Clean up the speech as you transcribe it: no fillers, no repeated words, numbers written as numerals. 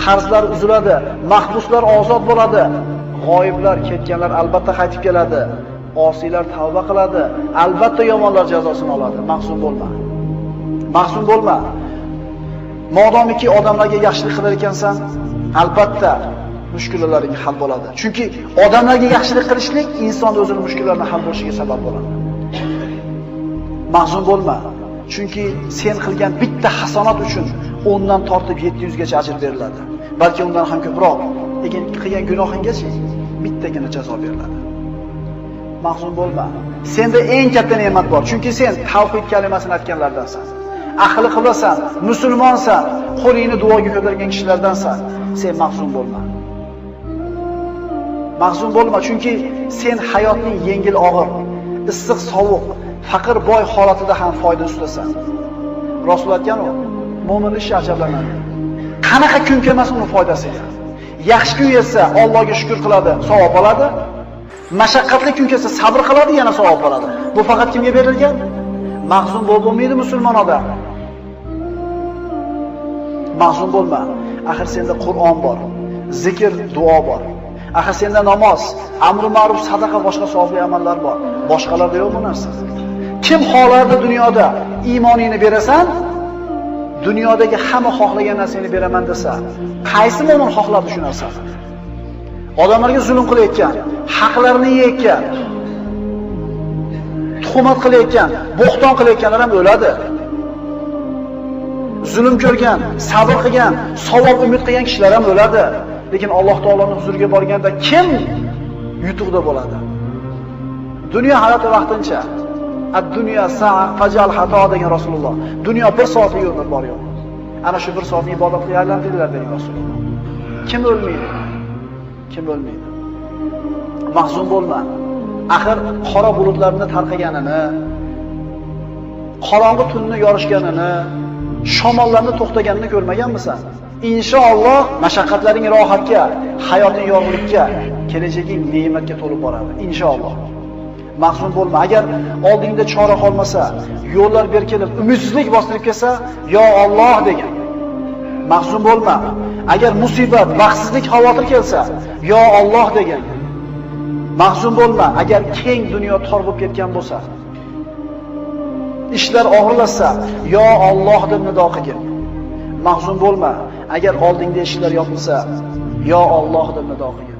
qarzlar uziladi, mahbuslar ozod bo'ladi, g'oyiblar, ketganlar albatta qaytib keladi, osiylar tavba qiladi, albatta yomonlar jazosini oladi. Mahzun bo'lma. Mahzun bo'lma. Modomiki odamlarga yaxshilik qilar ekansan, albatta mushkullalaring hal bo'ladi. Chunki odamlarga yaxshilik qilishlik inson o'zining mushkullarini hal bo'lishiga sabab bo'ladi. Mahzun bo'lma. Chunki sen qilgan bitta hasanat uchun 10 dan tortib 700 gacha ajr beriladi. Balki undan ham ko'proq. Lekin qilgan gunohinggacha bittagina jazo beriladi. Mahzun bo'lma. Senda eng katta ne'mat bor. Chunki sen tavhid kalimasini aytganlardansan. Ahli qilasan, musulmonsan, qo'lingni duoga ko'targan kishilardansan. Sen mahzun bo'lma. Mahzun bo'lma, chunki sen hayotning yengil og'ir, issiq sovuq, faqir boy holatida ham foyda ustasan. Rasul aytgan-ku, mo'minlik ishi ajablanadi. Qanaqa kun kelmas uni foydasiga. Yaxshi kun kelsa Allohga shukr qiladi, savob oladi. Mashaqqatli kun kelsa sabr qiladi, yana savob oladi. Bu faqat kimga berilgan? Mahzun bo'lmaydi musulmon odam. Mahzun bo'lma. Axir senda Qur'on bor, zikr, duo bor. Axir senda namoz, amr ma'ruf, sadaqa, boshqa savobli amallar bor. Boshqalarda yo'q bu narsa. Kim xohlardi dunyoda iymoningni berasan, dunyodagi hamma xohlagan narsani beraman desa, qaysi mo'min xohladi shu narsani? Odamlarga zulm qilayotgan, haqlarini yeyotgan, tuhmat qilayotgan, bo'xton qilayotganlar ham o'ladi. Zulm ko'rgan, sabr qilgan, savob umid qilgan kishilar ham o'ladi. Lekin Alloh taoloning huzuriga borganda kim yutuqda bo'ladi? Dunyo hayoti vaqtincha. Ad-dunya sa'a fajal xato degan Rasululloh. Dunyo 1 soatlik umr bor yo'q. Ana shu 1 soatni ibodatga aylantirdilar degan Rasululloh. Kim o'lmaydi? Kim o'lmaydi? Mahzun bo'lma. Axir qora bulutlarning tarqaganini, qorong'i tunni yorishganini, shamollarni to'xtaganini ko'rmaganmisan? Inshaalloh mashaqqatlaring rohatga, hayoting yorug'likka, kelajaging ne'matga to'lib boradi. Inshaalloh. Mahzun bo'lma. Agar oldingda chora qolmasa, yo'llar berkilib, umidsizlik bostirib kelsa, yo Alloh degan. Mahzun bo'lma. Agar musibat, baxtsizlik, xavotir kelsa, yo Alloh degan. Mahzun bo'lma. Agar keng dunyo tor bo'lib ketgan bo'lsa, ishlar og'irlashsa, yo Alloh deb nido qilgin. Mahzun bo'lma. Agar oldingda eshiklar yopilsa, yo Alloh deb nido qilgin.